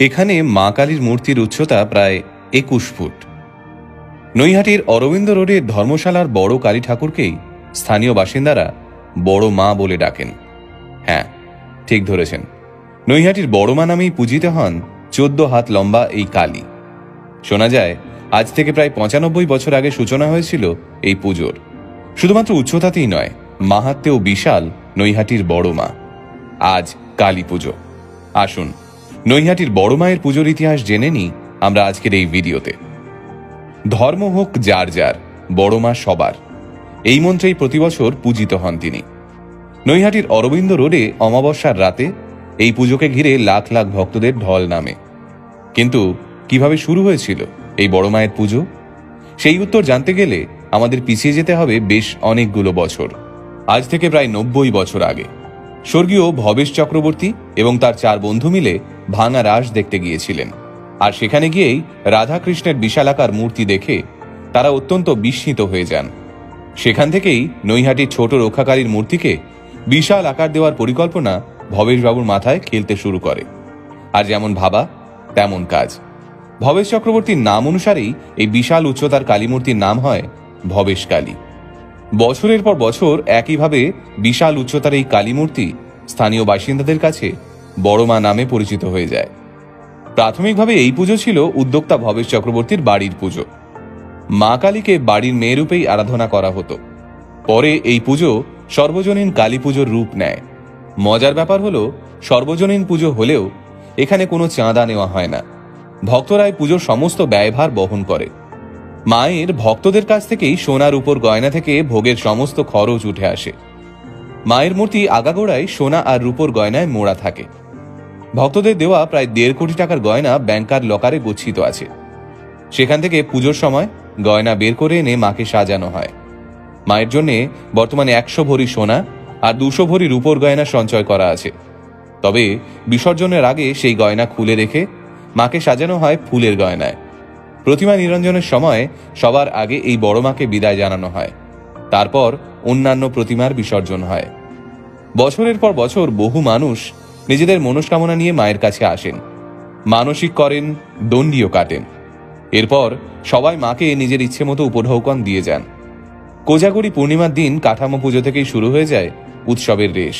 এখানে মা কালীর মূর্তির উচ্চতা প্রায় ২১ ফুট। নৈহাটির অরবিন্দ রোডের ধর্মশালার বড় কালী ঠাকুরকেই স্থানীয় বাসিন্দারা বড় মা বলে ডাকেন। হ্যাঁ, ঠিক ধরেছেন, নৈহাটির বড় মা নামেই পূজিত হন ১৪ হাত লম্বা এই কালী। শোনা যায় আজ থেকে প্রায় ৯৫ বছর আগে সূচনা হয়েছিল এই পুজোর। শুধুমাত্র উচ্চতাতেই নয়, মাহাত্ম্যেও বিশাল নৈহাটির বড় মা। আজ কালী পুজো। আসুন নৈহাটির বড় মায়ের পুজোর ইতিহাস জেনে নিই আমরা আজকের এই ভিডিওতে। ধর্ম হোক যার যার, বড় মা সবার, এই মন্ত্রেই প্রতি বছর পূজিত হন তিনি। নৈহাটির অরবিন্দ রোডে অমাবস্যার রাতে এই পুজোকে ঘিরে লাখ লাখ ভক্তদের ঢল নামে। কিন্তু কিভাবে শুরু হয়েছিল এই বড় মায়ের পুজো, সেই উত্তর জানতে গেলে আমাদের পিছিয়ে যেতে হবে বেশ অনেকগুলো বছর। আজ থেকে প্রায় ৯০ বছর আগে স্বর্গীয় ভবেশ চক্রবর্তী এবং তার ৪ বন্ধু মিলে ভাঙা রাস দেখতে গিয়েছিলেন। আর সেখানে গিয়েই রাধাকৃষ্ণের বিশালাকার মূর্তি দেখে তারা অত্যন্ত বিস্মিত হয়ে যান। সেখান থেকেই নৈহাটির ছোট রক্ষাকারীর মূর্তিকে বিশাল আকার দেওয়ার পরিকল্পনা ভবেশবাবুর মাথায় খেলতে শুরু করে। আর যেমন ভাবা তেমন কাজ। ভবেশ চক্রবর্তীর নাম অনুসারেই এই বিশাল উচ্চতার কালীমূর্তির নাম হয় ভবেশ কালী। বছরের পর বছর একইভাবে বিশাল উচ্চতার এই কালীমূর্তি স্থানীয় বাসিন্দাদের কাছে বড় মা নামে পরিচিত হয়ে যায়। প্রাথমিকভাবে এই পুজো ছিল উদ্যোক্তা ভবেশ চক্রবর্তীর বাড়ির পুজো। মা কালীকে বাড়ির মেয়ে রূপেই আরাধনা করা হতো। পরে এই পুজো সর্বজনীন কালী পুজোর রূপ নেয়। মজার ব্যাপার হলো, সর্বজনীন পুজো হলেও এখানে কোনো চাঁদা নেওয়া হয় না। ভক্তরাই পুজোর সমস্ত ব্যয়ভার বহন করে। মায়ের ভক্তদের কাছ থেকেই সোনার উপর গয়না থেকে ভোগের সমস্ত খরচ উঠে আসে। মায়ের মূর্তি আগাগোড়ায় সোনা আর রূপোর গয়নায় মোড়া থাকে। ভক্তদের দেওয়া প্রায় ১.৫ কোটি টাকার গয়না ব্যাংকার লকারে গচ্ছিত আছে। সেখান থেকে পুজোর সময় গয়না বের করে এনে মাকে সাজানো হয়। মায়ের জন্যে বর্তমানে ১০০ ভরি সোনা আর ২০০ ভরি রূপোর গয়না সঞ্চয় করা আছে। তবে বিসর্জনের আগে সেই গয়না খুলে রেখে মাকে সাজানো হয় ফুলের গয়নায়। প্রতিমা নিরঞ্জনের সময় সবার আগে এই বড় মাকে বিদায় জানানো হয়। তারপর অন্যান্য প্রতিমার বিসর্জন হয়। বছরের পর বছর বহু মানুষ নিজেদের মনস্কামনা নিয়ে মায়ের কাছে আসেন, মানসিক করেন, দণ্ডিও কাটেন। এরপর সবাই মাকে নিজের ইচ্ছে মতো উপঢৌকন দিয়ে যান। কোজাগরি পূর্ণিমার দিন কাঠামো পুজো থেকেই শুরু হয়ে যায় উৎসবের রেশ।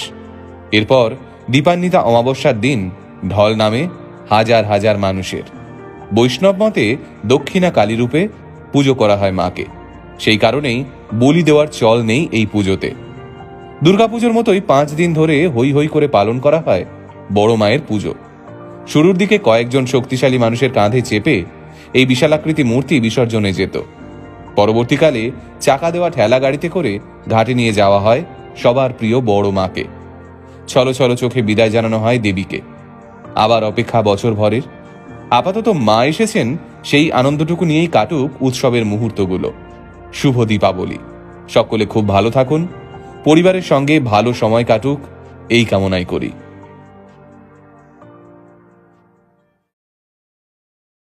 এরপর দীপান্বিতা অমাবস্যার দিন ঢল নামে হাজার হাজার মানুষের। বৈষ্ণব মতে দক্ষিণা কালী রূপে পুজো করা হয় মাকে। সেই কারণেই বলি দেওয়ার চল নেই এই পুজোতে। দুর্গাপুজোর মতোই ৫ দিন ধরে হৈ হৈ করে পালন করা হয় বড় মায়ের পুজো। শুরুর দিকে কয়েকজন শক্তিশালী মানুষের কাঁধে চেপে এই বিশালাকৃতি মূর্তি বিসর্জনে যেত। পরবর্তীকালে চাকা দেওয়া ঠেলা গাড়িতে করে ঘাটে নিয়ে যাওয়া হয় সবার প্রিয় বড় মাকে। ছলো ছলো চোখে বিদায় জানানো হয় দেবীকে। আবার অপেক্ষা বছর ভরের। আপাতত মা এসেছেন, সেই আনন্দটুকু নিয়েই কাটুক উৎসবের মুহূর্তগুলো। শুভ দীপাবলি। সকলে খুব ভালো থাকুন, পরিবারের সঙ্গে ভালো সময় কাটুক, এই কামনাই করি।